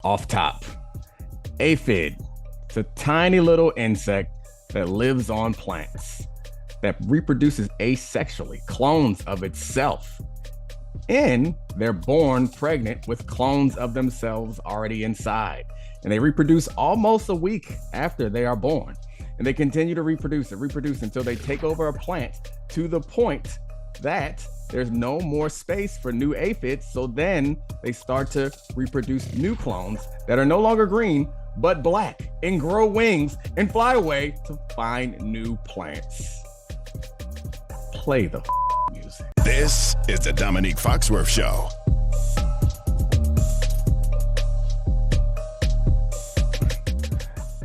Off top, aphid. It's a tiny little insect that lives on plants, that reproduces asexually, clones of itself. And they're born pregnant with clones of themselves already inside. And they reproduce almost a week after they are born. And they continue to reproduce until they take over a plant to the point that there's no more space for new aphids. So then they start to reproduce new clones that are no longer green, but black, and grow wings and fly away to find new plants. Play the music. This is the Domonique Foxworth Show.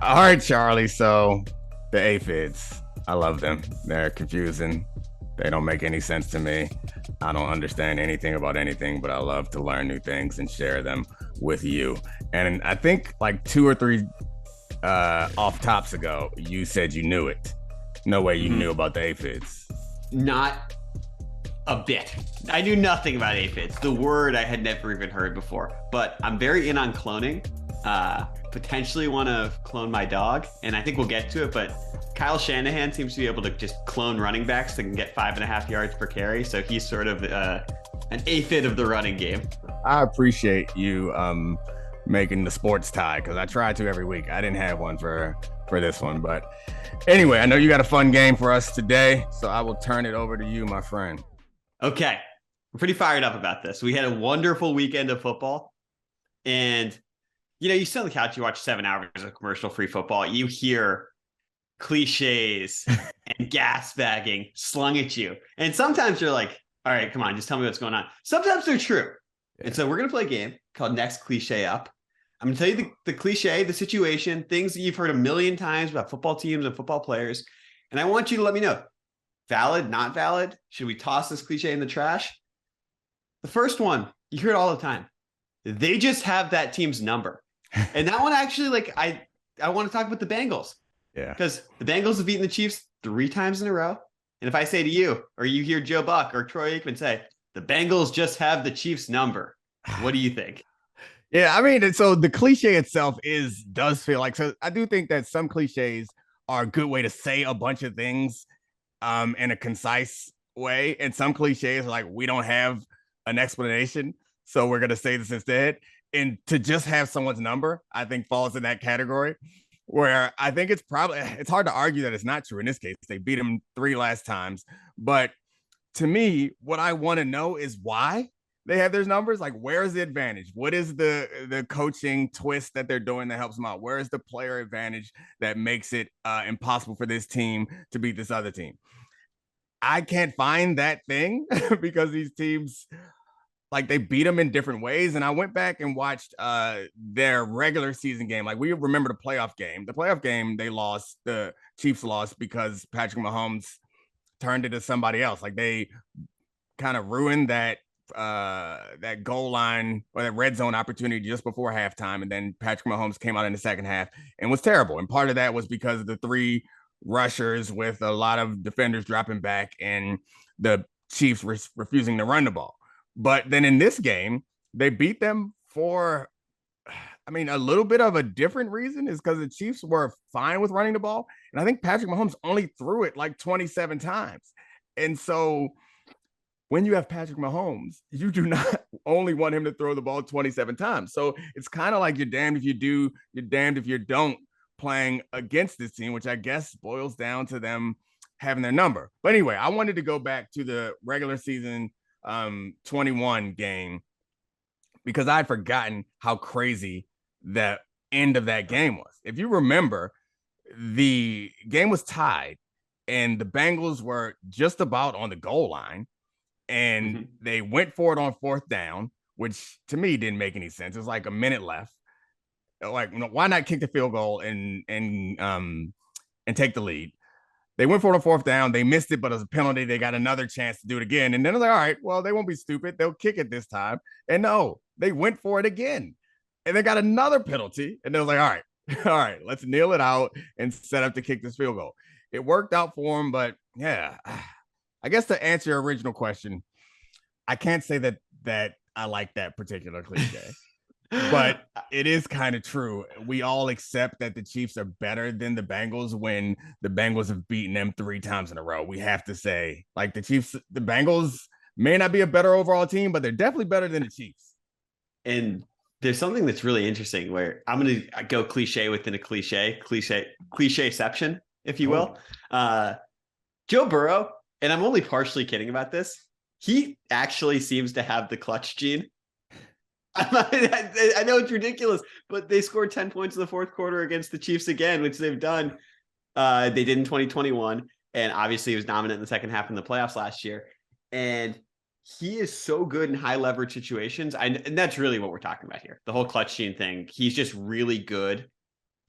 All right, Charlie. So the aphids, I love them. They're confusing. They don't make any sense to me. I don't understand anything about anything, but I love to learn new things and share them with you. And I think like 2 or 3 off tops ago, you said you knew it. No way you knew about the aphids. Not a bit. I knew nothing about aphids. The word I had never even heard before, but I'm very in on cloning. Potentially want to clone my dog, and I think we'll get to it, but Kyle Shanahan seems to be able to just clone running backs that can get 5.5 yards per carry. So he's sort of an aphid of the running game. I appreciate you making the sports tie, because I try to every week. I didn't have one for this one, but anyway, I know you got a fun game for us today, so I will turn it over to you, my friend. Okay, I'm pretty fired up about this. We had a wonderful weekend of football, and you sit on the couch, you watch 7 hours of commercial-free football, you hear cliches and gas bagging slung at you. And sometimes you're like, all right, come on, just tell me what's going on. Sometimes they're true. Yeah. And so we're going to play a game called Next Cliche Up. I'm going to tell you the cliche, the situation, things that you've heard a million times about football teams and football players. And I want you to let me know, valid, not valid? Should we toss this cliche in the trash? The first one, you hear it all the time. They just have that team's number. And that one actually, I want to talk about the Bengals. Yeah. Because the Bengals have beaten the Chiefs 3 times in a row. And if I say to you, or you hear Joe Buck or Troy Aikman say, the Bengals just have the Chiefs number, what do you think? Yeah, I mean, so the cliche itself does feel like, so I do think that some cliches are a good way to say a bunch of things in a concise way. And some cliches are like, we don't have an explanation, so we're going to say this instead. And to just have someone's number, I think falls in that category, where I think it's hard to argue that it's not true. In this case, they beat them 3 last times. But to me, what I want to know is why they have those numbers. Like, where is the advantage? What is the coaching twist that they're doing that helps them out? Where is the player advantage that makes it impossible for this team to beat this other team? I can't find that thing because these teams, like, they beat them in different ways. And I went back and watched their regular season game. Like, we remember the playoff game. The playoff game, they lost. The Chiefs lost because Patrick Mahomes turned it to somebody else. Like, they kind of ruined that goal line or that red zone opportunity just before halftime. And then Patrick Mahomes came out in the second half and was terrible. And part of that was because of the 3 rushers with a lot of defenders dropping back and the Chiefs refusing to run the ball. But then in this game, they beat them for, a little bit of a different reason, is because the Chiefs were fine with running the ball. And I think Patrick Mahomes only threw it like 27 times. And so when you have Patrick Mahomes, you do not only want him to throw the ball 27 times. So it's kind of like you're damned if you do, you're damned if you don't, playing against this team, which I guess boils down to them having their number. But anyway, I wanted to go back to the regular season 21 game, because I'd forgotten how crazy the end of that game was. If you remember, the game was tied and the Bengals were just about on the goal line, and they went for it on 4th down, which to me didn't make any sense. It was like a minute left. Like, why not kick the field goal and take the lead? They went for it on 4th down. They missed it, but as a penalty, they got another chance to do it again. And then they're like, all right, well, they won't be stupid. They'll kick it this time. And no, they went for it again. And they got another penalty. And they was like, all right, let's kneel it out and set up to kick this field goal. It worked out for them, but yeah, I guess to answer your original question, I can't say that I like that particular cliche. But it is kind of true. We all accept that the Chiefs are better than the Bengals when the Bengals have beaten them 3 times in a row. We have to say, like, the Bengals may not be a better overall team, but they're definitely better than the Chiefs. And there's something that's really interesting where I'm going to go cliche within a cliche-ception, if you will. Joe Burrow, and I'm only partially kidding about this, he actually seems to have the clutch gene. I know it's ridiculous, but they scored 10 points in the fourth quarter against the Chiefs again, which they've done. They did in 2021, and obviously he was dominant in the second half in the playoffs last year. And he is so good in high leverage situations. And that's really what we're talking about here. The whole clutch gene thing. He's just really good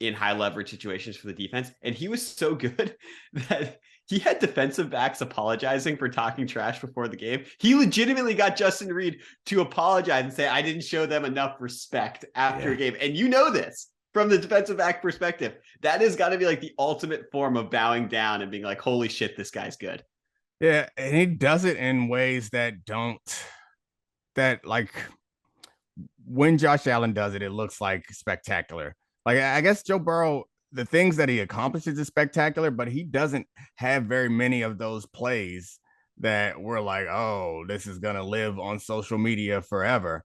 in high leverage situations for the defense. And he was so good that he had defensive backs apologizing for talking trash before the game. He legitimately got Justin Reid to apologize and say, I didn't show them enough respect after a game. And you know this from the defensive back perspective. That has got to be like the ultimate form of bowing down and being like, holy shit, this guy's good. Yeah, and he does it in ways like when Josh Allen does it, it looks like spectacular. Like, I guess Joe Burrow, the things that he accomplishes is spectacular, but he doesn't have very many of those plays that we're like, oh, this is going to live on social media forever.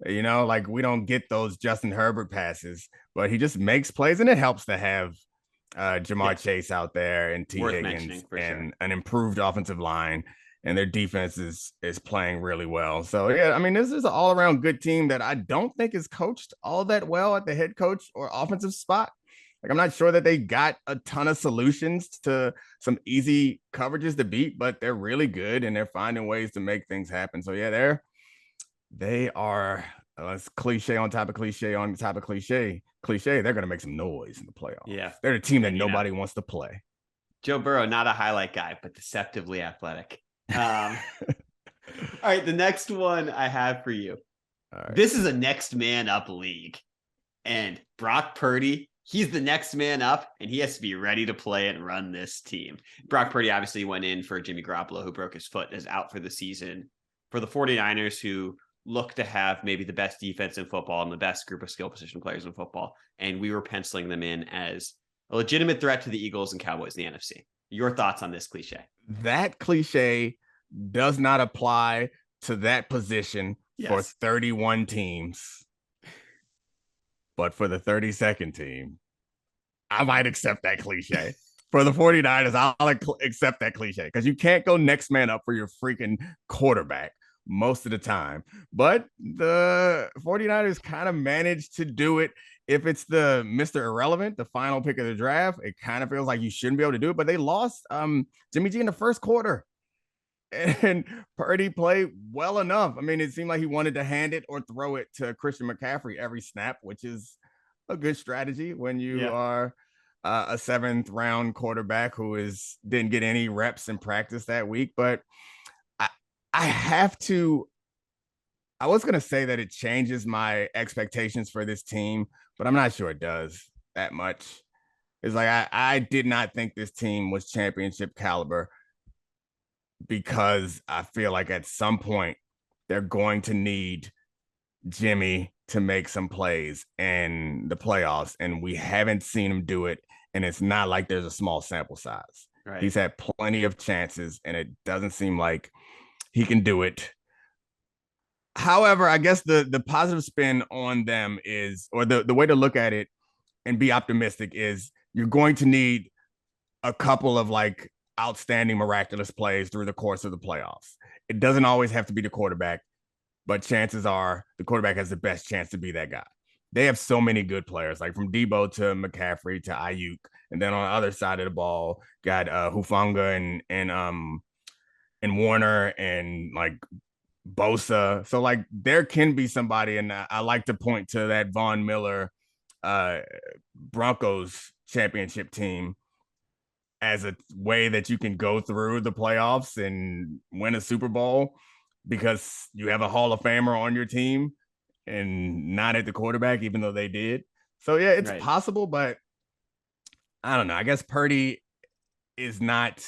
You know, like we don't get those Justin Herbert passes, but he just makes plays, and it helps to have Jamar Chase out there and T. Higgins and an improved offensive line, and their defense is playing really well. So, yeah, I mean, this is an all-around good team that I don't think is coached all that well at the head coach or offensive spot. Like, I'm not sure that they got a ton of solutions to some easy coverages to beat, but they're really good, and they're finding ways to make things happen. So, yeah, they are it's cliche on top of cliche on top of cliche. They're going to make some noise in the playoffs. Yeah. They're a team that nobody wants to play. Joe Burrow, not a highlight guy, but deceptively athletic. All right, the next one I have for you. Right. This is a next man up league. And Brock Purdy, he's the next man up, and he has to be ready to play and run this team. Brock Purdy obviously went in for Jimmy Garoppolo, who broke his foot, is out for the season. For the 49ers, who look to have maybe the best defense in football and the best group of skill position players in football. And we were penciling them in as a legitimate threat to the Eagles and Cowboys in the NFC. Your thoughts on this cliche? That cliche does not apply to that position for 31 teams. But for the 32nd team, I might accept that cliche. For the 49ers, I'll accept that cliche because you can't go next man up for your freaking quarterback most of the time. But the 49ers kind of managed to do it. If it's the Mr. Irrelevant, the final pick of the draft, it kind of feels like you shouldn't be able to do it. But they lost Jimmy G in the first quarter. And Purdy played well enough. I mean, it seemed like he wanted to hand it or throw it to Christian McCaffrey every snap, which is a good strategy when you are a 7th round quarterback who didn't get any reps in practice that week. But I was going to say that it changes my expectations for this team, but I'm not sure it does that much. It's like I did not think this team was championship caliber because I feel like at some point they're going to need Jimmy to make some plays in the playoffs, and we haven't seen him do it, and it's not like there's a small sample size. Right. He's had plenty of chances, and it doesn't seem like he can do it. However, I guess the positive spin on them is, or the way to look at it and be optimistic is, you're going to need a couple of like outstanding, miraculous plays through the course of the playoffs. It doesn't always have to be the quarterback, but chances are the quarterback has the best chance to be that guy. They have so many good players, like from Debo to McCaffrey to Ayuk, and then on the other side of the ball, got Hufanga and Warner and like Bosa. So like there can be somebody, and I like to point to that Von Miller Broncos championship team as a way that you can go through the playoffs and win a Super Bowl because you have a Hall of Famer on your team and not at the quarterback, even though they did. So yeah, it's possible, but I don't know. I guess Purdy is not.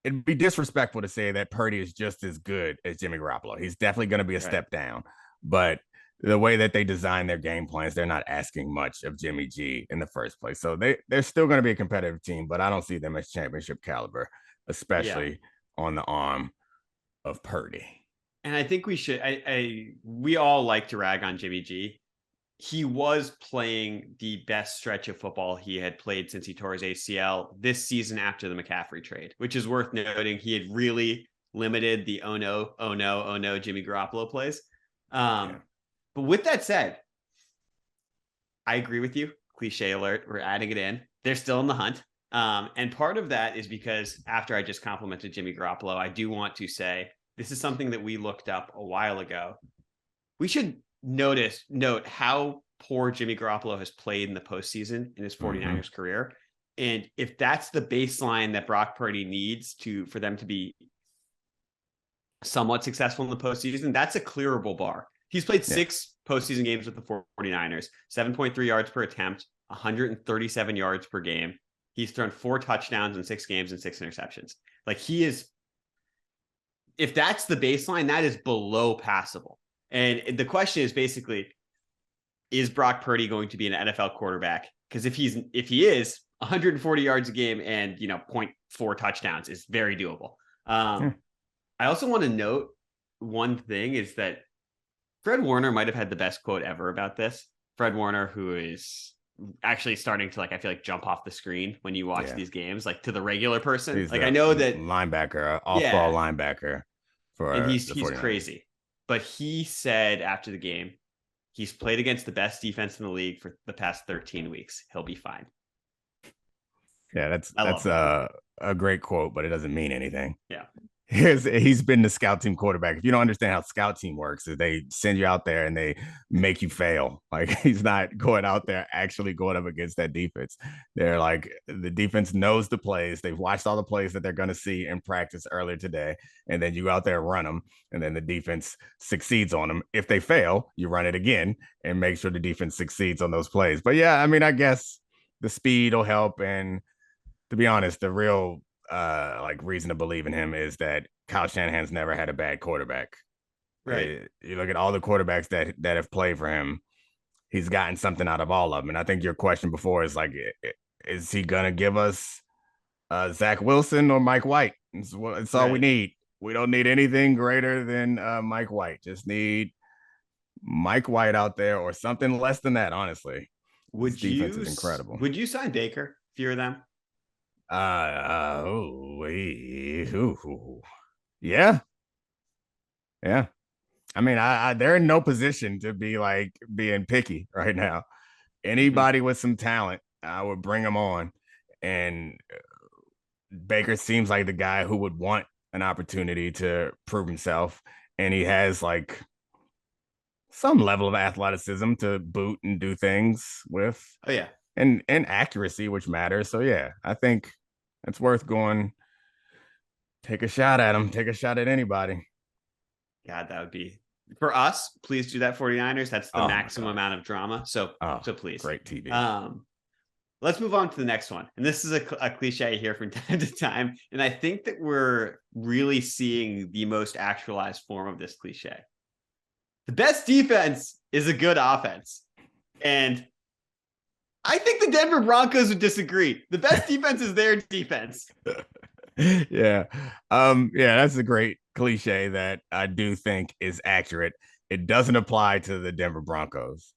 It'd be disrespectful to say that Purdy is just as good as Jimmy Garoppolo. He's definitely going to be a step down, but the way that they design their game plans, they're not asking much of Jimmy G in the first place. So they're still going to be a competitive team, but I don't see them as championship caliber, Yeah. especially on the arm of Purdy. And I think we all like to rag on Jimmy G. He was playing the best stretch of football he had played since he tore his ACL this season after the McCaffrey trade, which is worth noting. He had really limited the oh no Jimmy Garoppolo plays. Yeah. But with that said, I agree with you. Cliche alert. We're adding it in. They're still in the hunt. And part of that is because after I just complimented Jimmy Garoppolo, I do want to say this is something that we looked up a while ago. We should note how poor Jimmy Garoppolo has played in the postseason in his 49ers career. And if that's the baseline that Brock Purdy needs for them to be somewhat successful in the postseason, that's a clearable bar. He's played 6 postseason games with the 49ers, 7.3 yards per attempt, 137 yards per game. He's thrown 4 touchdowns in 6 games and 6 interceptions. Like, he is, if that's the baseline, that is below passable. And the question is basically, is Brock Purdy going to be an NFL quarterback? Because if he is, 140 yards a game and 0.4 touchdowns is very doable. I also want to note one thing is that Fred Warner might have had the best quote ever about this. Fred Warner, who is actually starting to, I feel like, jump off the screen when you watch these games, to the regular person. He's I know that linebacker, off-ball linebacker and he's crazy. But he said after the game, he's played against the best defense in the league for the past 13 weeks. He'll be fine. Yeah, that's a great quote, but it doesn't mean anything. Yeah. He's been the scout team quarterback. If you don't understand how scout team works, is they send you out there and they make you fail. He's not going out there actually going up against that defense. They're the defense knows the plays. They've watched all the plays that they're going to see in practice earlier today. And then you go out there and run them. And then the defense succeeds on them. If they fail, you run it again and make sure the defense succeeds on those plays. But yeah, I mean, I guess the speed will help. And to be honest, the real reason to believe in him is that Kyle Shanahan's never had a bad quarterback. Right. You look at all the quarterbacks that have played for him, he's gotten something out of all of them. And I think your question before is is he gonna give us Zach Wilson or Mike White? It's all we need. We don't need anything greater than Mike White. Just need Mike White out there or something less than that, honestly. His defense is incredible. Would you sign Baker if you were them? Yeah. I mean, they're in no position to be being picky right now. Anybody with some talent, I would bring them on. And Baker seems like the guy who would want an opportunity to prove himself. And he has some level of athleticism to boot and do things with. Oh, yeah. And accuracy, which matters. So, yeah, I think it's worth going. Take a shot at him. Take a shot at anybody. God, that would be for us. Please do that, 49ers. That's the maximum amount of drama. So please. Great TV. Let's move on to the next one. And this is a cliche here from time to time. And I think that we're really seeing the most actualized form of this cliche. The best defense is a good offense. And I think the Denver Broncos would disagree. The best defense is their defense. Yeah. That's a great cliche that I do think is accurate. It doesn't apply to the Denver Broncos.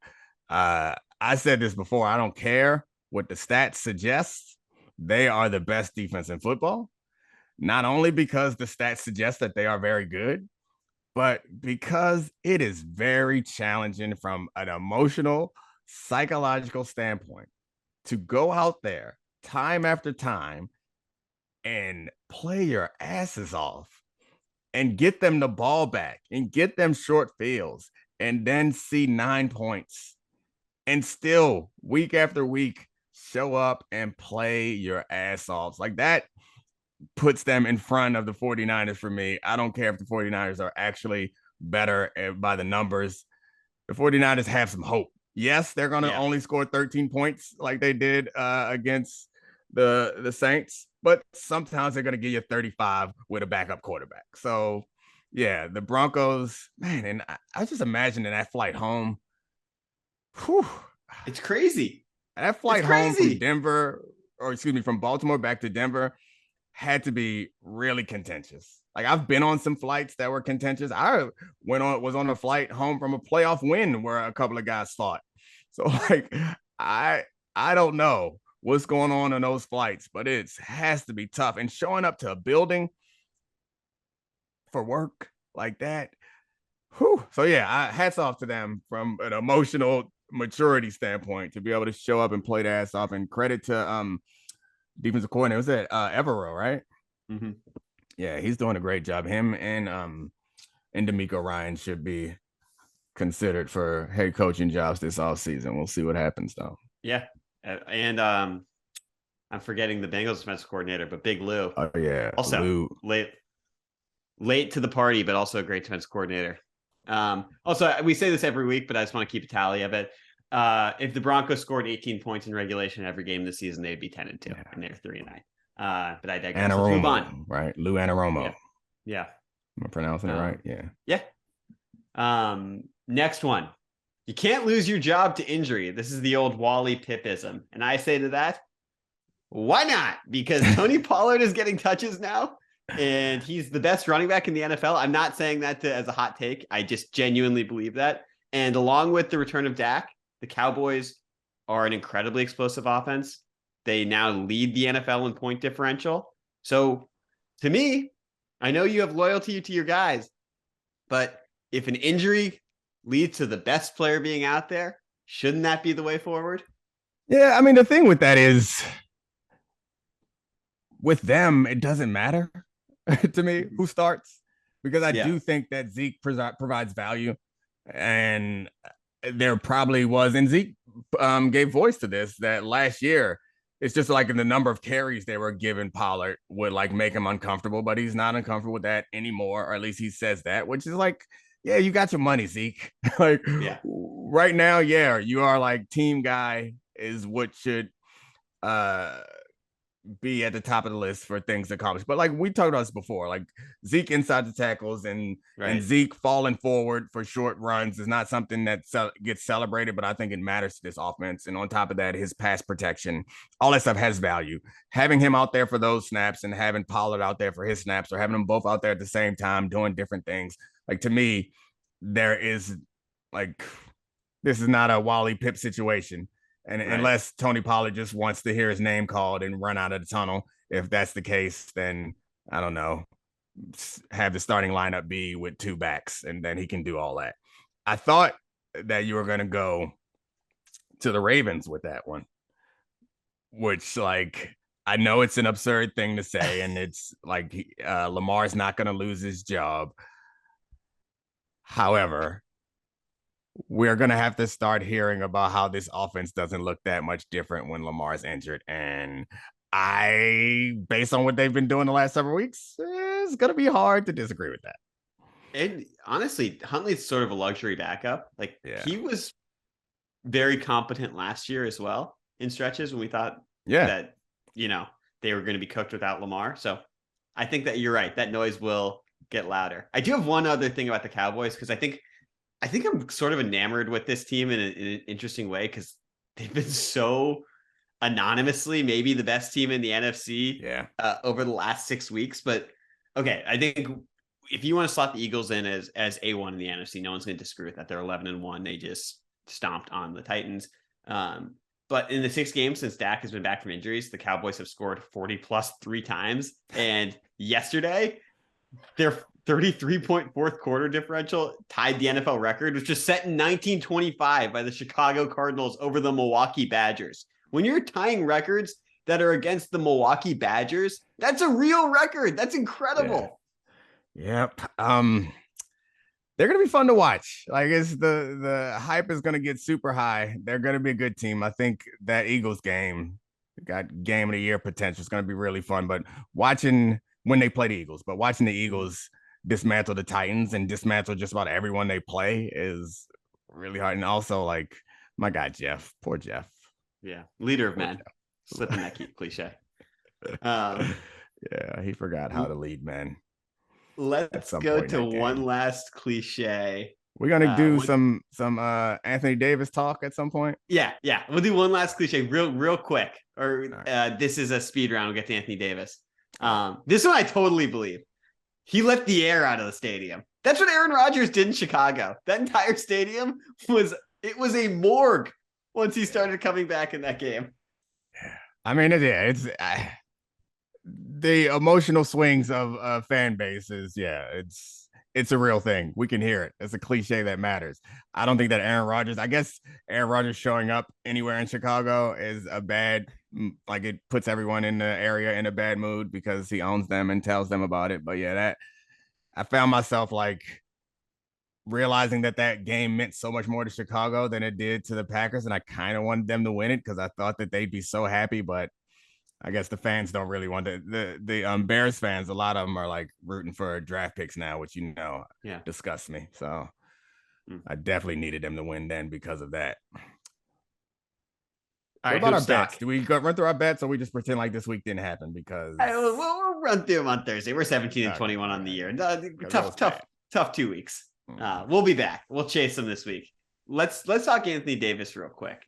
I said this before. I don't care what the stats suggest. They are the best defense in football, not only because the stats suggest that they are very good, but because it is very challenging from an emotional, psychological standpoint to go out there time after time and play your asses off and get them the ball back and get them short fields and then see 9 points and still week after week show up and play your ass off. That puts them in front of the 49ers for me. I don't care if the 49ers are actually better by the numbers. The 49ers have some hope. Yes, they're going to only score 13 points like they did against the Saints, but sometimes they're going to give you 35 with a backup quarterback. So yeah, the Broncos, man, and I was just imagining that flight home. Whew, It's crazy. that It's flight home from crazy. Denver, or excuse me, from Baltimore back to Denver had to be really contentious. Like I've been on some flights that were contentious. I was on a flight home from a playoff win where a couple of guys fought. So like I I don't know what's going on in those flights, but it has to be tough. And showing up to a building for work like that. Whew. So yeah, hats off to them from an emotional maturity standpoint to be able to show up and play their ass off. And credit to defensive coordinator. Was that Evero, right? Mm-hmm. Yeah, he's doing a great job. Him and D'Amico Ryan should be considered for head coaching jobs this offseason. We'll see what happens though. Yeah. And I'm forgetting the Bengals defensive coordinator, but Big Lou. Oh yeah. Also Lou. late to the party, but also a great defensive coordinator. Also, we say this every week, but I just want to keep a tally of it. If the Broncos scored 18 points in regulation every game this season, they'd be 10-2, and they're 3-9. But I digress. Let's move on. Right? Lou Anaromo. Yeah. Am I pronouncing it right? Yeah. Yeah. Next one. You can't lose your job to injury. This is the old Wally Pippism. And I say to that, why not? Because Tony Pollard is getting touches now, and he's the best running back in the NFL. I'm not saying that as a hot take. I just genuinely believe that. And along with the return of Dak, the Cowboys are an incredibly explosive offense. They now lead the NFL in point differential. So to me, I know you have loyalty to your guys, but if an injury leads to the best player being out there, shouldn't that be the way forward? Yeah, I mean, the thing with that is with them, it doesn't matter to me who starts, because I do think that Zeke provides value, and there probably was, and Zeke gave voice to this, that last year it's just like in the number of carries they were giving Pollard would like make him uncomfortable, but he's not uncomfortable with that anymore, or at least he says that, which is like, yeah, you got your money, Zeke. Like right now, yeah, you are like team guy is what should be at the top of the list for things accomplished. But like we talked about this before, like Zeke inside the tackles and Zeke falling forward for short runs is not something that gets celebrated, but I think it matters to this offense. And on top of that, his pass protection, all that stuff has value. Having him out there for those snaps and having Pollard out there for his snaps, or having them both out there at the same time doing different things, like to me, there is like, this is not a Wally Pip situation. And unless Tony Pollard just wants to hear his name called and run out of the tunnel, if that's the case, then I don't know, have the starting lineup be with two backs, and then he can do all that. I thought that you were going to go to the Ravens with that one, which, like, I know it's an absurd thing to say, and it's like Lamar's not going to lose his job. However, we're going to have to start hearing about how this offense doesn't look that much different when Lamar's injured. And based on what they've been doing the last several weeks, it's going to be hard to disagree with that. And honestly, Huntley's sort of a luxury backup. Like he was very competent last year as well in stretches when we thought that, they were going to be cooked without Lamar. So I think that you're right. That noise will get louder. I do have one other thing about the Cowboys, because I think I'm sort of enamored with this team in an interesting way, because they've been so anonymously maybe the best team in the NFC over the last 6 weeks. But okay, I think if you want to slot the Eagles in as A1 in the NFC, no one's going to disagree with that. They're 11-1. They just stomped on the Titans. But in the 6 games since Dak has been back from injuries, the Cowboys have scored 40 plus 3 times. And yesterday, their 33-point fourth quarter differential tied the NFL record, which was set in 1925 by the Chicago Cardinals over the Milwaukee Badgers. When you're tying records that are against the Milwaukee Badgers, that's a real record. That's incredible. Yep. They're going to be fun to watch. Like, it's the hype is going to get super high. They're going to be a good team. I think that Eagles game got game of the year potential. It's going to be really fun. But watching when they play the Eagles, watching the Eagles dismantle the Titans and dismantle just about everyone they play is really hard. And also, like, my guy Jeff, poor Jeff. Yeah, leader of men. Slipping that cliche. Yeah, he forgot how to lead men. Let's go to one last cliche. We're gonna do some Anthony Davis talk at some point. Yeah. We'll do one last cliche real quick. Or this is a speed round. We'll get to Anthony Davis. This one I totally believe. He let the air out of the stadium. That's what Aaron Rodgers did in Chicago. That entire stadium was a morgue once he started coming back in that game. I mean, it's the emotional swings of fan bases. It's a real thing. We can hear it. It's a cliche that matters. I don't think that I guess Aaron Rodgers showing up anywhere in Chicago is a bad, like it puts everyone in the area in a bad mood because he owns them and tells them about it. But yeah, I found myself like realizing that game meant so much more to Chicago than it did to the Packers. And I kind of wanted them to win it because I thought that they'd be so happy, but I guess the fans don't really want the Bears fans. A lot of them are like rooting for draft picks now, which disgusts me. So I definitely needed them to win then because of that. All right, what about our bets? Do we run through our bets, or we just pretend like this week didn't happen? Because we'll run through them on Thursday. We're 17-21 on the year. Tough 2 weeks. We'll be back. We'll chase them this week. Let's talk Anthony Davis real quick,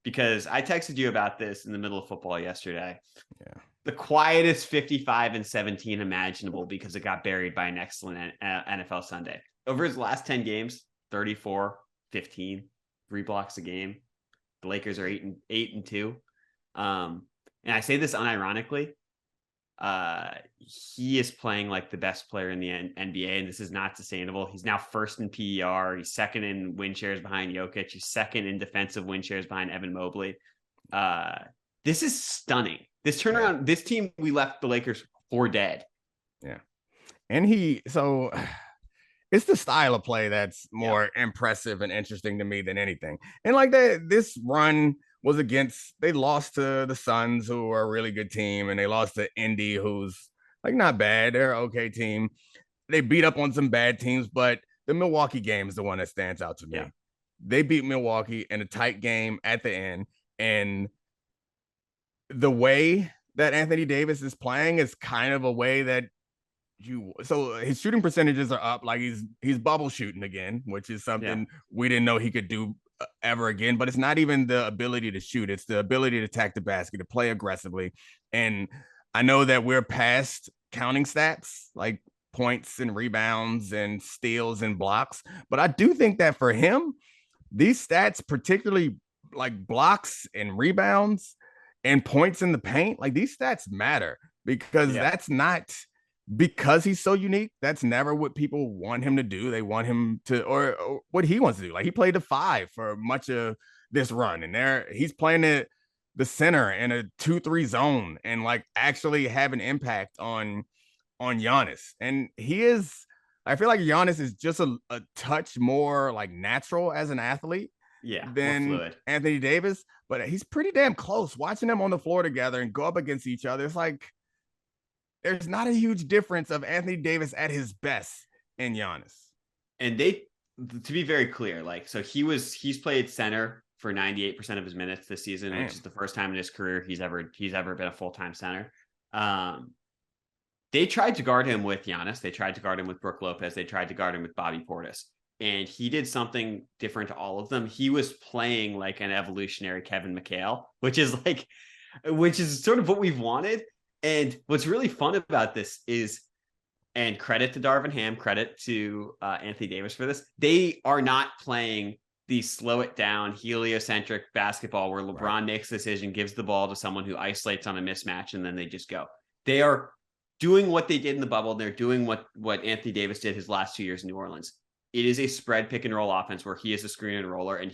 because I texted you about this in the middle of football yesterday. Yeah. The quietest 55-17 imaginable because it got buried by an excellent NFL Sunday. Over his last 10 games, 34, 15, 3 blocks a game. The Lakers are 8-2. And I say this unironically. He is playing like the best player in the NBA, and this is not sustainable. He's now first in PER. He's second in win shares behind Jokic. He's second in defensive win shares behind Evan Mobley. This is stunning. This turnaround, this team, we left the Lakers for dead. Yeah. And it's the style of play that's more impressive and interesting to me than anything. And like this run was they lost to the Suns, who are a really good team, and they lost to Indy, who's like not bad. They're an okay team. They beat up on some bad teams, but the Milwaukee game is the one that stands out to me. Yeah. They beat Milwaukee in a tight game at the end, and the way that Anthony Davis is playing is kind of a way that so his shooting percentages are up, like he's bubble shooting again, which is something we didn't know he could do ever again. But it's not even the ability to shoot, it's the ability to attack the basket, to play aggressively. And I know that we're past counting stats like points and rebounds and steals and blocks, but I do think that for him, these stats, particularly like blocks and rebounds and points in the paint, like these stats matter, because that's not because he's so unique. That's never what people want him to do. They want him to, or what he wants to do. Like he played the 5 for much of this run, and he's playing the center in a 2-3 zone and like actually have an impact on Giannis. And I feel like Giannis is just a touch more like natural as an athlete than Anthony Davis, but he's pretty damn close. Watching them on the floor together and go up against each other, it's like there's not a huge difference of Anthony Davis at his best and Giannis. And to be very clear, like, so he's played center for 98% of his minutes this season, which is the first time in his career he's ever been a full-time center. They tried to guard him with Giannis. They tried to guard him with Brook Lopez. They tried to guard him with Bobby Portis. And he did something different to all of them. He was playing like an evolutionary Kevin McHale, which is sort of what we've wanted. And what's really fun about this is, and credit to Darvin Ham, credit to Anthony Davis for this, they are not playing the slow it down, heliocentric basketball where LeBron makes a decision, gives the ball to someone who isolates on a mismatch, and then they just go. They are doing what they did in the bubble. They're doing what Anthony Davis did his last 2 years in New Orleans. It is a spread pick and roll offense where he is a screen and roller, and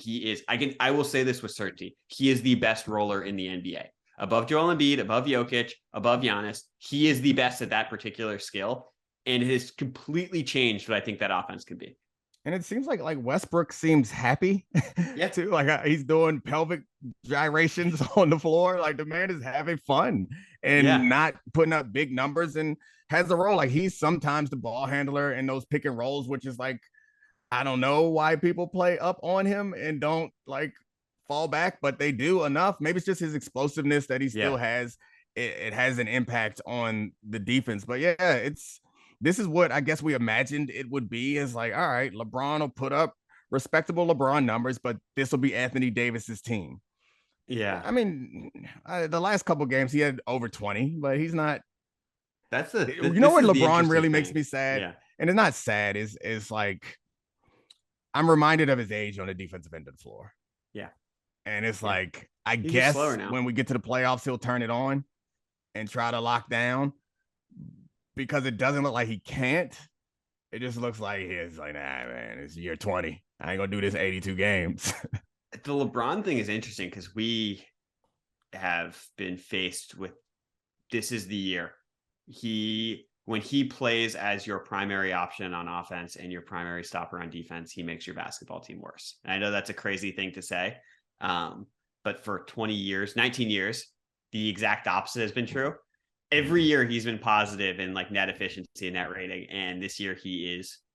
I will say this with certainty, he is the best roller in the NBA. Above Joel Embiid, above Jokic, above Giannis, he is the best at that particular skill, and it has completely changed what I think that offense could be. And it seems like Westbrook seems happy too. Like he's doing pelvic gyrations on the floor. Like the man is having fun and not putting up big numbers, and has a role. Like he's sometimes the ball handler in those pick and rolls, which is like, I don't know why people play up on him and don't like fall back, but they do enough. Maybe it's just his explosiveness that he still has. It has an impact on the defense. But yeah, this is what I guess we imagined it would be. Is like, all right, LeBron will put up respectable LeBron numbers, but this will be Anthony Davis's team. Yeah. I mean, the last couple games he had over 20, but he's not. That's you know what LeBron really makes me sad? Yeah. And it's not sad, is like I'm reminded of his age on the defensive end of the floor. Yeah. And it's like, I He's guess now. when we get to the playoffs, he'll turn it on and try to lock down, because it doesn't look like he can't. It just looks like he's like, nah, man, it's year 20. I ain't gonna do this 82 games. The LeBron thing is interesting because we have been faced with, this is the year. When he plays as your primary option on offense and your primary stopper on defense, he makes your basketball team worse. And I know that's a crazy thing to say. But for 20 years, 19 years, the exact opposite has been true. Every year he's been positive in like net efficiency and net rating. And this year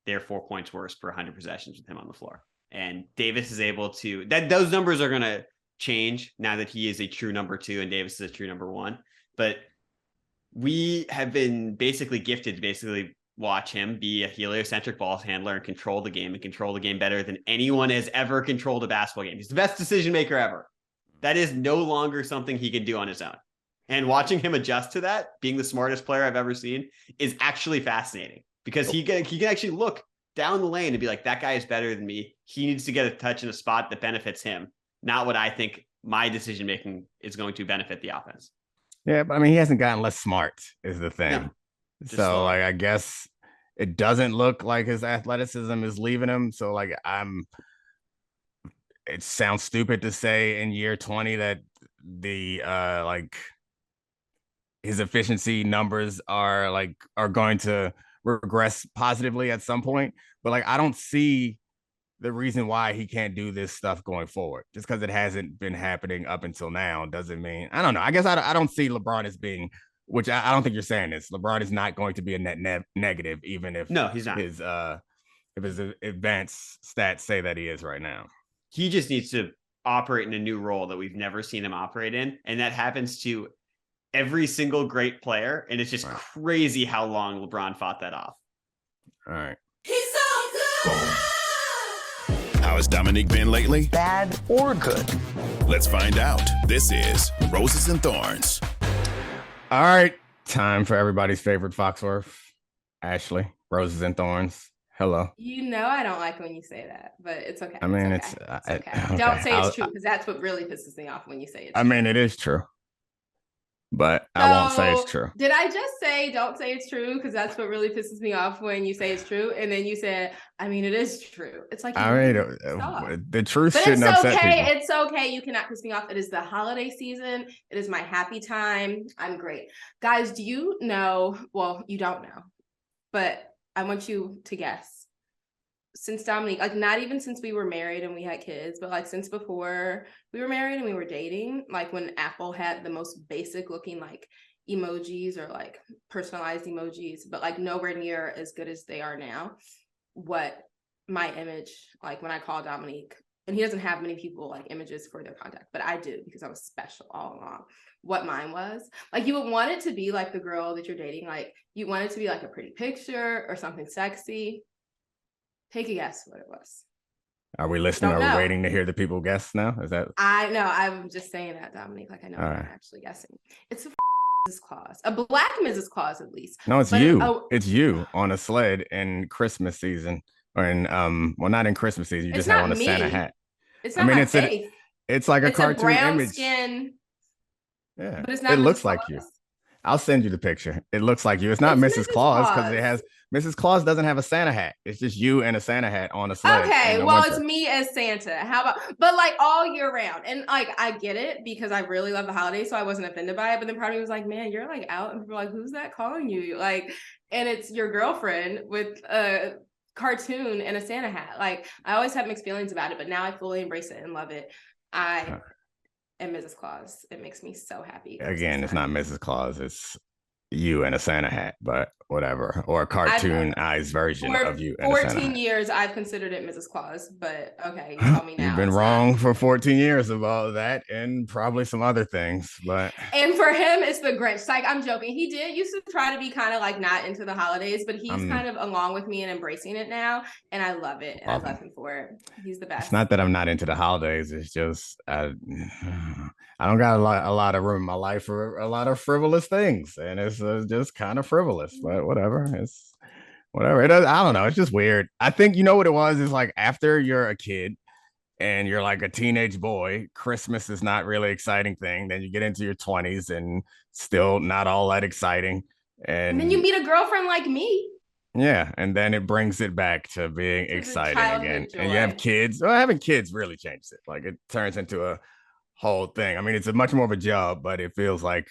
they're 4 points worse per 100 possessions with him on the floor. And Davis is able to, those numbers are going to change now that he is a true number 2 and Davis is a true number 1. But we have been basically gifted to basically watch him be a heliocentric ball handler and control the game better than anyone has ever controlled a basketball game. He's the best decision maker ever. That is no longer something he can do on his own. And watching him adjust to that, being the smartest player I've ever seen, is actually fascinating, because he can actually look down the lane and be like, that guy is better than me. He needs to get a touch in a spot that benefits him, not what I think my decision making is going to benefit the offense. Yeah, but I mean, he hasn't gotten less smart is the thing. No, so like, I guess it doesn't look like his athleticism is leaving him. So like, it sounds stupid to say in year 20 that the like his efficiency numbers are going to regress positively at some point. But like, I don't see the reason why he can't do this stuff going forward. Just because it hasn't been happening up until now doesn't mean, I don't know. I guess I don't see LeBron as being, which I don't think you're saying this. LeBron is not going to be a net negative, even if he's not. If his advanced stats say that he is right now. He just needs to operate in a new role that we've never seen him operate in. And that happens to every single great player. And it's just crazy how long LeBron fought that off. All right. He's so good. How has Domonique been lately? Bad or good? Let's find out. This is Roses and Thorns. All right. Time for everybody's favorite Foxworth. Ashley, Roses and Thorns. Hello. You know I don't like when you say that, but it's okay. I mean, it's okay. Don't say it's true, because that's what really pisses me off when you say it's true. I mean, it is true. But I won't say it's true. Did I just say don't say it's true? Because that's what really pisses me off when you say it's true. And then you said, I mean, it is true. It's like, I mean, the truth shouldn't upset people. It's okay. You cannot piss me off. It is the holiday season. It is my happy time. I'm great. Guys, do you know? Well, you don't know, but I want you to guess. Since Domonique, like not even since we were married and we had kids, but like since before we were married and we were dating, like when Apple had the most basic looking like emojis or like personalized emojis, but like nowhere near as good as they are now. What my image, like when I call Domonique, and he doesn't have many people like images for their contact, but I do, because I was special all along. What mine was, like you would want it to be like the girl that you're dating, like you want it to be like a pretty picture or something sexy. Take a guess what it was. Are we listening? Are we waiting to hear the people guess now? Is that? I know. I'm just saying that, Domonique. Like I know I'm not actually guessing. It's a Mrs. Claus, a black Mrs. Claus at least. No, it's you. It's you on a sled in Christmas season, or in well, not in Christmas season. You just have on a Santa hat. It's not my face. It's like a cartoon brown image. Skin. Yeah, but it's not. It looks like you. I'll send you the picture. It looks like you. It's not Mrs. Claus because it has. Mrs. Claus doesn't have a Santa hat. It's just you and a Santa hat on a sled. Okay, well, it's me as Santa. How about, but like all year round. And like, I get it because I really love the holidays, so I wasn't offended by it. But then part of me was like, man, you're like out, and people are like, who's that calling you? Like, and it's your girlfriend with a cartoon and a Santa hat. Like, I always have mixed feelings about it, but now I fully embrace it and love it. And Mrs. Claus, it makes me so happy. Again, it's not Mrs. Claus. It's you in a Santa hat, but whatever, or a cartoonized version of you in a Santa 14 hat. years, I've considered it Mrs. Claus, but okay, you tell me now. You've been wrong for 14 years about that and probably some other things, but. And for him, it's the Grinch. Like, I'm joking. He did used to try to be kind of like not into the holidays, but he's kind of along with me and embracing it now, and I love it, and I love him for it. He's the best. It's not that I'm not into the holidays. It's just I don't got a lot of room in my life for a lot of frivolous things, and it's just kind of frivolous. But whatever, it's whatever. I don't know. It's just weird. I think you know what it was. Is like after you're a kid and you're like a teenage boy, Christmas is not really exciting thing. Then you get into your 20s and still not all that exciting. And then you meet a girlfriend like me. Yeah, and then it brings it back to being exciting again. Joy. And you have kids. Well, having kids really changes it. Like it turns into a whole thing. I mean, it's a much more of a job, but it feels like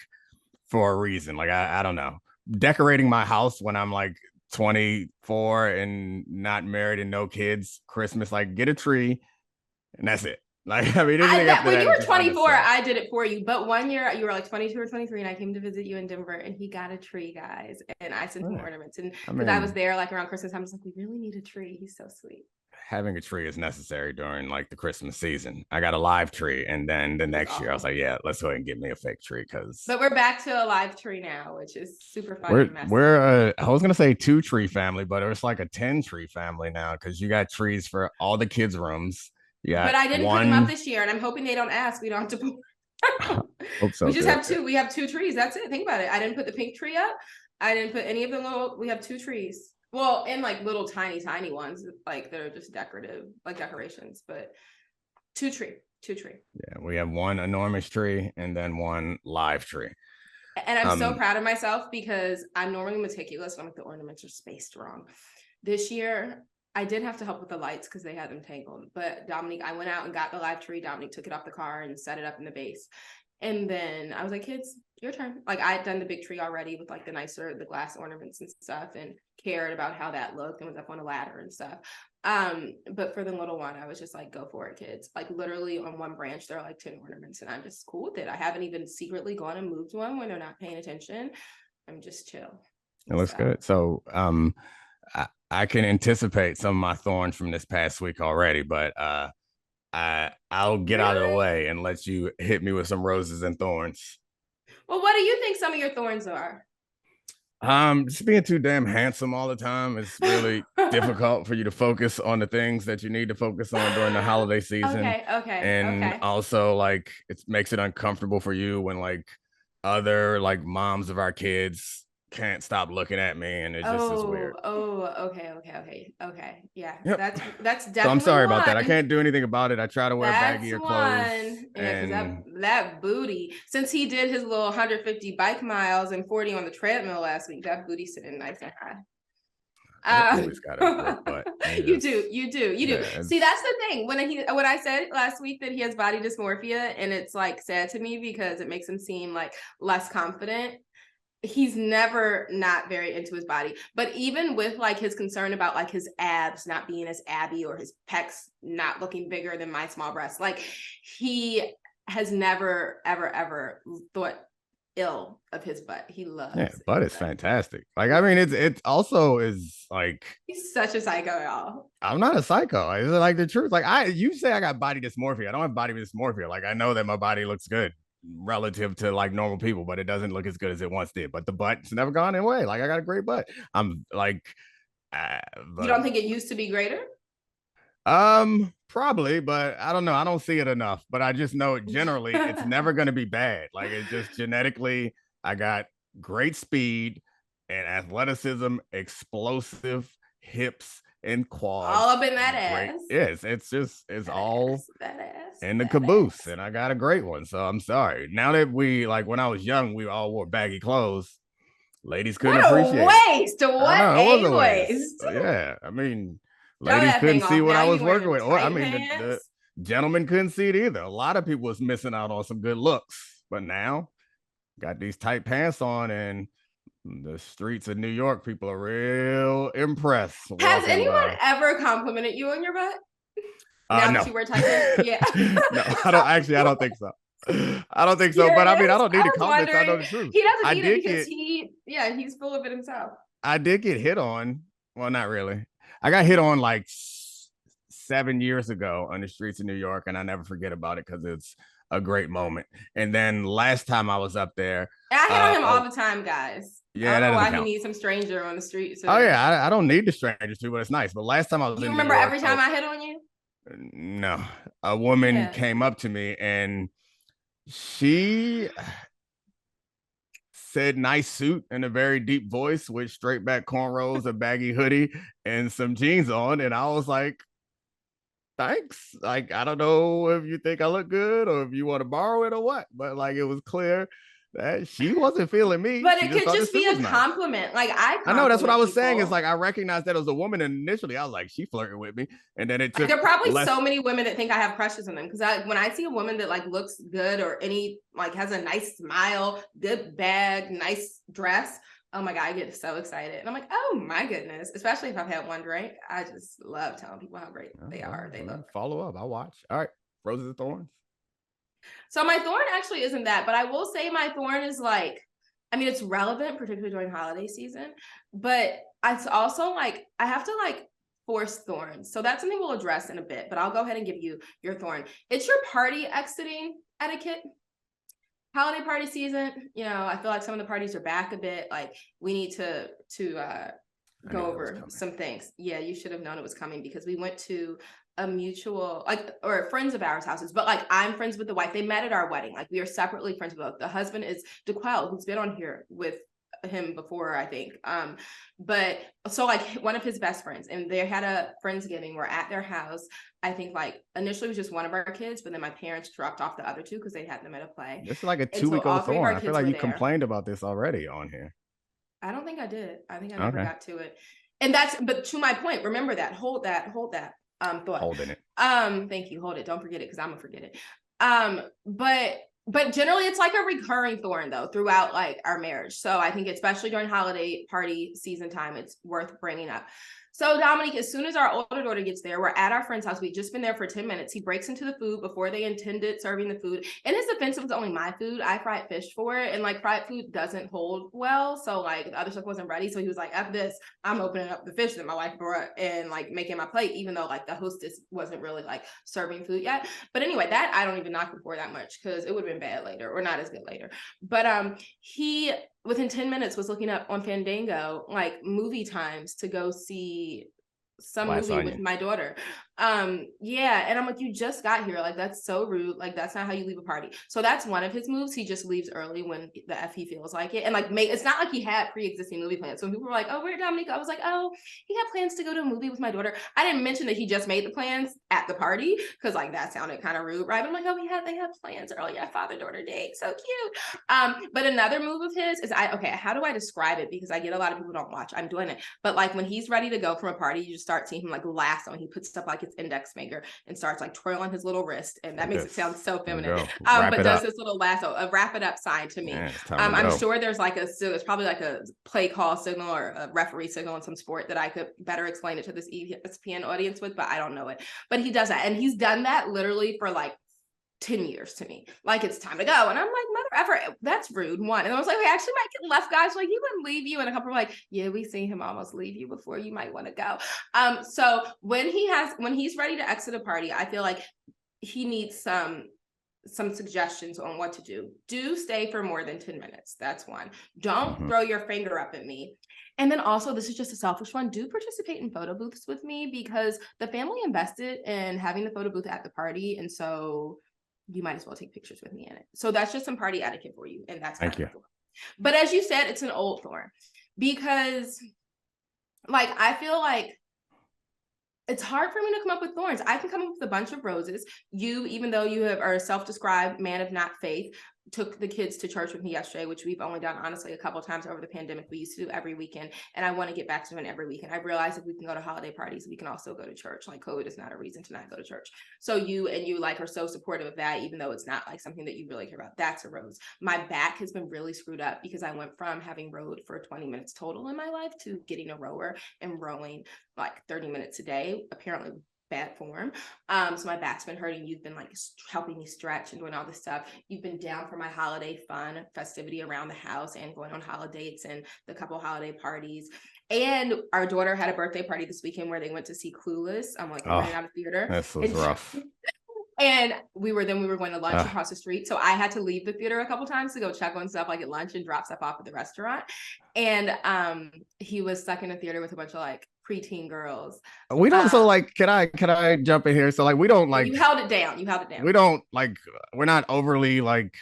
for a reason. Like I don't know. Decorating my house when I'm like 24 and not married and no kids, Christmas, like get a tree and that's it. Like, I mean, when you were 24, I did it for you. But one year you were like 22 or 23, and I came to visit you in Denver, and he got a tree, guys. And I sent him ornaments. And because I was there like around Christmas time, I was like, we really need a tree. He's so sweet. Having a tree is necessary during like the Christmas season. I got a live tree, and then the next year I was like, yeah, let's go ahead and get me a fake tree because. But we're back to a live tree now, which is super fun. We're I was gonna say 2 tree family, but it's like a 10 tree family now because you got trees for all the kids' rooms. Yeah, but I didn't put them up this year, and I'm hoping they don't ask. We don't have to. Hope so. We just have 2. We have 2 trees. That's it. Think about it. I didn't put the pink tree up. I didn't put any of the little. We have 2 trees. Well, and like little tiny ones, like they're just decorative, like decorations. But 2 tree. Yeah, we have 1 enormous tree and then 1 live tree. And I'm so proud of myself because I'm normally meticulous when like the ornaments are spaced wrong. This year, I did have to help with the lights because they had them tangled. But Domonique, I went out and got the live tree. Domonique took it off the car and set it up in the base. And then I was like, kids, your turn. Like I had done the big tree already with like the glass ornaments and stuff and cared about how that looked and was up on a ladder and stuff. But for the little one, I was just like, go for it, kids. Like literally on one branch, there are like 10 ornaments and I'm just cool with it. I haven't even secretly gone and moved one when they're not paying attention. I'm just chill. It looks good. So, I can anticipate some of my thorns from this past week already, but I'll get out of the way and let you hit me with some roses and thorns. Well, what do you think some of your thorns are? Just being too damn handsome all the time is really difficult for you to focus on the things that you need to focus on during the holiday season. And also like it makes it uncomfortable for you when like other like moms of our kids can't stop looking at me and it just is weird. Okay. Yeah. Yep. That's definitely so I'm sorry about that. I can't do anything about it. I try to wear baggier clothes. Yeah, that booty. Since he did his little 150 bike miles and 40 on the treadmill last week, that booty's sitting nice and high. Always got a butt. You do. Yeah, see, that's the thing. When I said last week that he has body dysmorphia, and it's like sad to me because it makes him seem like less confident. He's never not very into his body, but even with like his concern about like his abs not being as abby or his pecs not looking bigger than my small breasts, like he has never ever thought ill of his butt. He loves butt is fantastic. Like I mean it also is like he's such a psycho, y'all. I'm not a psycho. It's like the truth. Like you say I got body dysmorphia. I don't have body dysmorphia. Like I know that my body looks good relative to like normal people, but it doesn't look as good as it once did. But the butt's never gone away. Like I got a great butt. I'm like you don't think it used to be greater? Probably, but I don't know. I don't see it enough, but I just know generally it's never going to be bad. Like it's just genetically, I got great speed and athleticism, explosive hips and quads. All up in that ass. Yes, it's all in the caboose, and I got a great one. So I'm sorry. Now that we like when I was young, we all wore baggy clothes. Ladies couldn't appreciate it. What a waste. Yeah, I mean, ladies couldn't see what I was working with. Or I mean, the gentlemen couldn't see it either. A lot of people was missing out on some good looks, but now got these tight pants on and the streets of New York, people are real impressed. Has anyone ever complimented you on your butt? No. That you were tight? Yeah. No, I don't think so. I don't think so, but I mean, I don't need I the was comments. I know wondering. the truth. He doesn't I need it did because get, he's full of it himself. I did get hit on. Well, not really. I got hit on like 7 years ago on the streets of New York, and I never forget about it because it's a great moment. And then last time I was up there, I hit on him all the time, guys. I yeah, don't that know doesn't why he count. needs some stranger on the street. So Oh yeah, I don't need the strangers too, but it's nice. But last time I was you in New remember York, every time I hit on you? no, a woman Yeah. came up to me and she said nice suit in a very deep voice with straight back cornrows, a baggy hoodie, and some jeans on. And I was like, thanks. Like, I don't know if you think I look good or if you want to borrow it or what, but like it was clear that she wasn't feeling me. But She it just could thought the just suit be a was nice. compliment. Like I know that's what I was saying. people. Is like I recognized that it was a woman, and initially I was like, she flirting with me, and then it took. There are probably less... so many women that think I have crushes on them because when I see a woman that like looks good or any like has a nice smile, good bag, nice dress, oh my god, I get so excited, and I'm like, oh my goodness, especially if I've had one drink. I just love telling people how great they are. They look. Follow up. I'll watch. All right, Roses and Thorns. So my thorn actually isn't that, but I will say my thorn is like, I mean, it's relevant, particularly during holiday season, but it's also like, I have to like force thorns. So that's something we'll address in a bit, but I'll go ahead and give you your thorn. It's your party exiting etiquette. Holiday party season, you know, I feel like some of the parties are back a bit. Like we need to go over some things. Yeah, you should have known it was coming because we went to a mutual or friends of ours houses, but like I'm friends with the wife. They met at our wedding. Like we are separately friends with both. The husband is DeQuell, who's been on here with him before, I think. But so like one of his best friends, and they had a Friendsgiving. We're at their house. I think like initially it was just one of our kids, but then my parents dropped off the other two because they had them at a play. This is like a 2-week-old thorn. I feel like you complained about this already on here. I don't think I did. I think I never got to it. And but to my point, remember that. Hold that thought. Holding it. Thank you. Hold it. Don't forget it because I'm gonna forget it. But generally it's like a recurring thorn though throughout like our marriage. So I think especially during holiday party season time, it's worth bringing up. So Domonique, as soon as our older daughter gets there, we're at our friend's house. We've just been there for 10 minutes. He breaks into the food before they intended serving the food. In his defense, it was only my food. I fried fish for it. And like fried food doesn't hold well. So like the other stuff wasn't ready. So he was like, F this, I'm opening up the fish that my wife brought and like making my plate, even though like the hostess wasn't really like serving food yet. But anyway, that I don't even knock him for that much because it would have been bad later or not as good later. But he within 10 minutes was looking up on Fandango like movie times to go see some movie with my daughter. Yeah, and I'm like, you just got here, like that's so rude, like that's not how you leave a party. So that's one of his moves. He just leaves early when he feels like it, and like it's not like he had pre-existing movie plans. So people were like, oh, where Domonique? I was like, oh, he had plans to go to a movie with my daughter. I didn't mention that he just made the plans at the party because like that sounded kind of rude, right? But I'm like, oh, they had plans early, yeah, father-daughter date, so cute. But another move of his is how do I describe it? Because I get a lot of people don't watch. I'm doing it, but like when he's ready to go from a party, you just start seeing him like lasso, and he puts stuff like his index finger and starts like twirling his little wrist, and that makes it sound so feminine. But does this little lasso, a wrap it up sign to me. I'm sure there's like there's probably like a play call signal or a referee signal in some sport that I could better explain it to this ESPN audience with, but I don't know it. But he does that, and he's done that literally for like 10 years to me. Like it's time to go. And I'm like, mother effer, that's rude. One. And I was like, we actually might get left, guys. Like, he wouldn't leave you. And a couple were like, yeah, we seen him almost leave you before. You might want to go. So when he's ready to exit a party, I feel like he needs some suggestions on what to do. Do stay for more than 10 minutes. That's one. Don't throw your finger up at me. And then also, this is just a selfish one, do participate in photo booths with me because the family invested in having the photo booth at the party. And so you might as well take pictures with me in it. So that's just some party etiquette for you. And that's thank you. But as you said, it's an old thorn because like, I feel like it's hard for me to come up with thorns. I can come up with a bunch of roses. You, even though you are a self-described man of not faith, took the kids to church with me yesterday, which we've only done honestly a couple of times over the pandemic. We used to do every weekend, and I want to get back to doing every weekend. I realized if we can go to holiday parties, we can also go to church. Like COVID is not a reason to not go to church. So you like are so supportive of that, even though it's not like something that you really care about. That's a rose. My back has been really screwed up because I went from having rowed for 20 minutes total in my life to getting a rower and rowing like 30 minutes a day. Apparently bad form. So my back's been hurting. You've been like helping me stretch and doing all this stuff. You've been down for my holiday fun festivity around the house and going on holidays and the couple holiday parties. And our daughter had a birthday party this weekend where they went to see Clueless. I'm like running out of theater. This was rough. And we were going to lunch across the street. So I had to leave the theater a couple times to go check on stuff like at lunch and drop stuff off at the restaurant. And he was stuck in a theater with a bunch of like preteen girls. We don't so like can I jump in here? So like we don't like you held it down. We don't like we're not overly like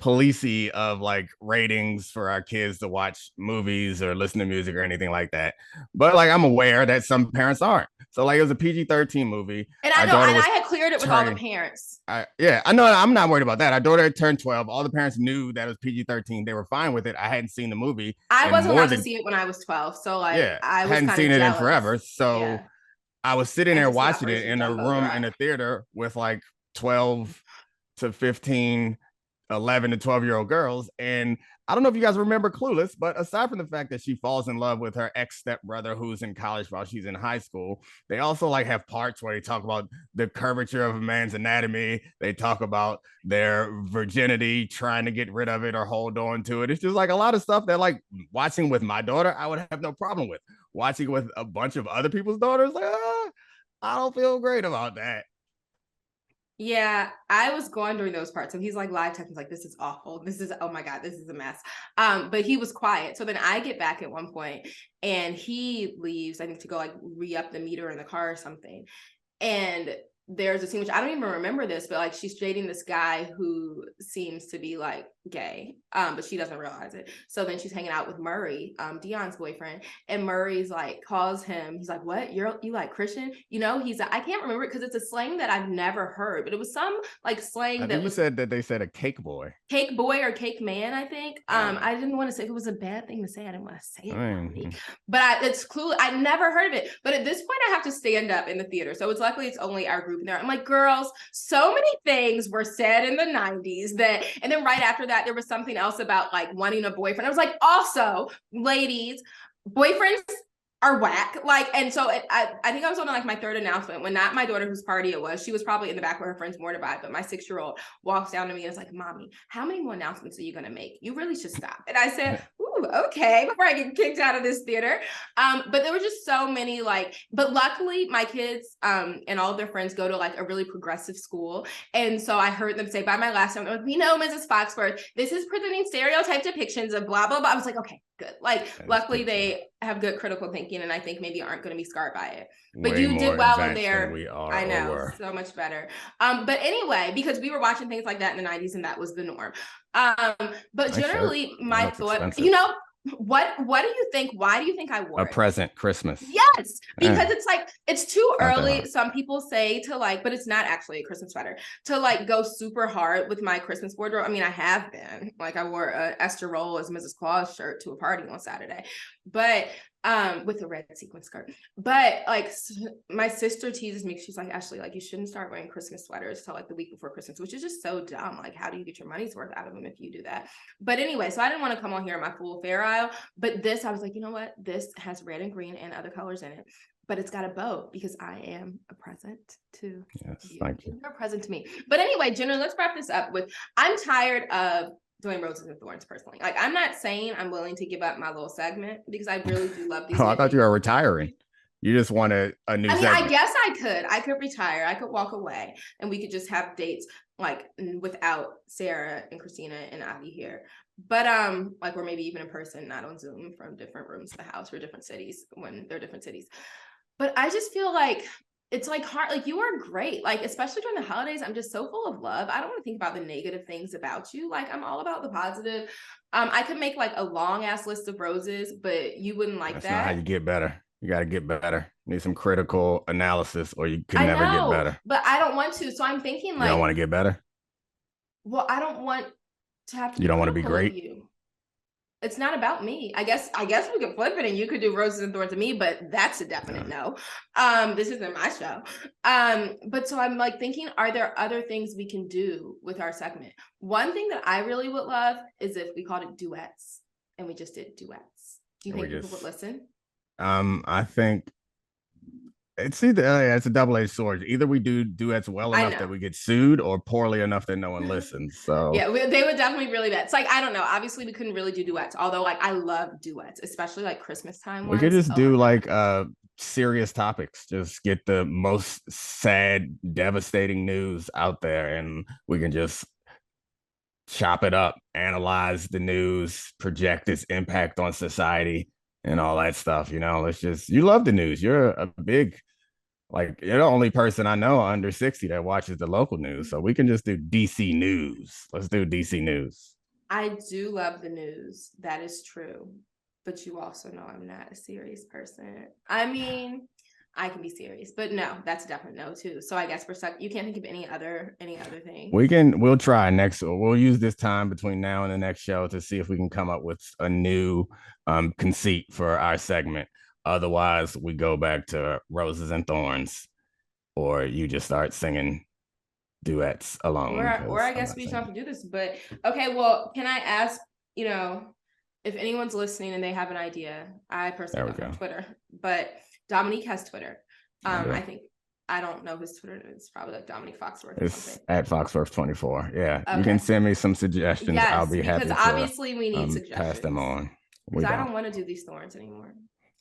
policey of like ratings for our kids to watch movies or listen to music or anything like that. But like I'm aware that some parents aren't. So like it was a PG-13 movie. And I know, and I had cleared it with all the parents. I know. I'm not worried about that. Our daughter had turned 12. All the parents knew that it was PG-13. They were fine with it. I hadn't seen the movie. I wasn't allowed to see it when I was 12. So like I hadn't seen it in forever. So yeah. I was sitting there watching it in a room in a theater with like 12 to 15, 11 to 12-year-old girls. And I don't know if you guys remember Clueless, but aside from the fact that she falls in love with her ex-stepbrother who's in college while she's in high school, they also like have parts where they talk about the curvature of a man's anatomy. They talk about their virginity, trying to get rid of it or hold on to it. It's just like a lot of stuff that like watching with my daughter, I would have no problem with. Watching with a bunch of other people's daughters, like, I don't feel great about that. Yeah, I was gone during those parts. So he's like live texting, like, this is awful. This is, oh my God, this is a mess. But he was quiet. So then I get back at one point and he leaves, I think, to go like re-up the meter in the car or something. And there's a scene, which I don't even remember this, but like she's dating this guy who seems to be like gay, but she doesn't realize it. So then she's hanging out with Murray, Dion's boyfriend, and Murray's like calls him. He's like, "What? You like Christian?" You know, I can't remember it because it's a slang that I've never heard, but it was some like slang that was said that they said a cake boy or cake man. I think. I didn't want to say if it was a bad thing to say. I didn't want to say it, but it's cool. I never heard of it. But at this point, I have to stand up in the theater. So it's luckily it's only our group in there. I'm like, girls, so many things were said in the 90s that, and then right after that, there was something else about like wanting a boyfriend. I was like, also, ladies, boyfriends are whack. Like, and so I think I was on like my third announcement when not my daughter whose party it was. She was probably in the back with her friends mortified, but my 6-year-old walks down to me and is like, "Mommy, how many more announcements are you going to make? You really should stop." And I said, "Ooh, okay," before I get kicked out of this theater. But there were just so many like, but luckily my kids and all of their friends go to like a really progressive school. And so I heard them say by my last name, "We know, Mrs. Foxworth, this is presenting stereotype depictions of blah, blah, blah." I was like, okay, good. Like, luckily they have good critical thinking and I think maybe aren't going to be scarred by it. But you did well in there. I know, so much better. But anyway, because we were watching things like that in the 90s and that was the norm. But generally my thought, expensive. You know, what do you think? Why do you think I wore a present Christmas? Yes, because it's like it's too early. Some people say to like, but it's not actually a Christmas sweater to like go super hard with my Christmas wardrobe. I mean, I have been like I wore a Esther Roll as Mrs. Claus shirt to a party on Saturday, but with a red sequin skirt. But like my sister teases me. She's like, "Ashley, like you shouldn't start wearing Christmas sweaters till like the week before Christmas," which is just so dumb. Like, how do you get your money's worth out of them if you do that? But anyway, so I didn't want to come on here in my full fair aisle. But this, I was like, you know what? This has red and green and other colors in it. But it's got a bow because I am a present to you. Thank you. You're a present to me. But anyway, Jenna, let's wrap this up with, I'm tired of doing Roses and Thorns personally. Like, I'm not saying I'm willing to give up my little segment because I really do love these. I thought you were retiring. You just want a new segment. I guess I could retire. I could walk away and we could just have dates like without Sarah and Christina and Avi here. But like we're maybe even in person, not on Zoom from different rooms of the house or different cities when they're different cities. But I just feel like it's like hard. Like you are great. Like, especially during the holidays, I'm just so full of love. I don't want to think about the negative things about you. Like, I'm all about the positive. I could make like a long ass list of roses, but you wouldn't like That's that. Not how you get better. You got to get better. You need some critical analysis or you can never get better. But I don't want to. So I'm thinking like, you don't want to get better? Well, I don't want to have to. You don't want to be great? It's not about me. I guess we could flip it and you could do Roses and Thorns to me, but that's a definite no. This isn't my show. But so I'm like thinking, are there other things we can do with our segment? One thing that I really would love is if we called it duets and we just did duets. Do you think people would listen? I think It's either it's a double-edged sword. Either we do duets well enough that we get sued, or poorly enough that no one listens. So yeah, they would definitely really bad. It's like, I don't know. Obviously, we couldn't really do duets. Although, like, I love duets, especially like Christmas time. We could just do like serious topics. Just get the most sad, devastating news out there, and we can just chop it up, analyze the news, project its impact on society, and all that stuff. Let's just. You love the news. You're a big. Like, you're the only person I know under 60 that watches the local news. So we can just do DC news. Let's do DC news. I do love the news. That is true. But you also know I'm not a serious person. I mean, I can be serious, but no, that's a definite no too. So I guess we're stuck. You can't think of any other thing. We'll try we'll use this time between now and the next show to see if we can come up with a new conceit for our segment. Otherwise, we go back to Roses and Thorns, or you just start singing duets alone. Or I guess we just have to do this. But okay, well, can I ask, if anyone's listening and they have an idea? I personally don't have Twitter, but Domonique has Twitter. I don't know his Twitter. It's probably like Domonique Foxworth. It's at Foxworth24. Yeah, okay. You can send me some suggestions. Yes, I'll be happy to obviously we need suggestions. Pass them on. Because I don't want to do these Thorns anymore.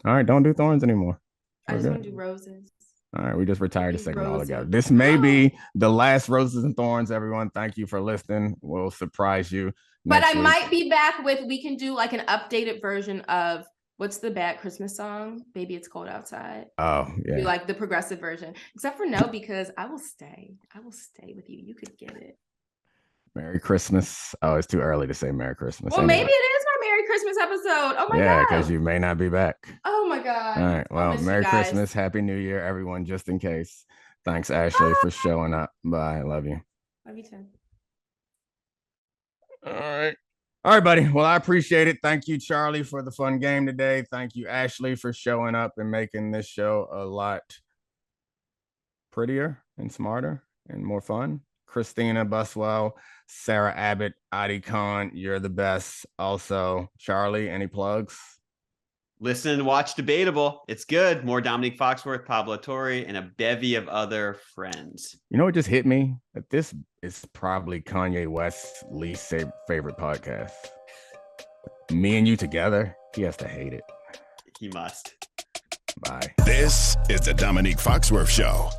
All right, don't do Thorns anymore. I just want to do Roses. All right, we just retired the segment altogether. This may be the last Roses and Thorns, everyone. Thank you for listening. We'll surprise you. But I might be back we can do like an updated version of what's the bad Christmas song? Baby, It's Cold Outside. Oh, yeah. Be like the progressive version. Except for no, because I will stay. I will stay with you. You could get it. Merry Christmas. Oh, it's too early to say Merry Christmas. Well, maybe it is my Merry Christmas episode. Oh my God. Yeah, because you may not be back. Oh my God. All right. Well, Merry Christmas. Happy New Year, everyone, just in case. Thanks, Ashley, for showing up. Bye. Love you. Love you too. All right. All right, buddy. Well, I appreciate it. Thank you, Charlie, for the fun game today. Thank you, Ashley, for showing up and making this show a lot prettier and smarter and more fun. Christina Buswell, Sarah Abbott, Adi Khan, you're the best. Also, Charlie, any plugs? Listen and watch Debatable. It's good. More Domonique Foxworth, Pablo Torre, and a bevy of other friends. You know what just hit me? That this is probably Kanye West's least favorite podcast. Me and you together, he has to hate it. He must. Bye. This is the Domonique Foxworth Show.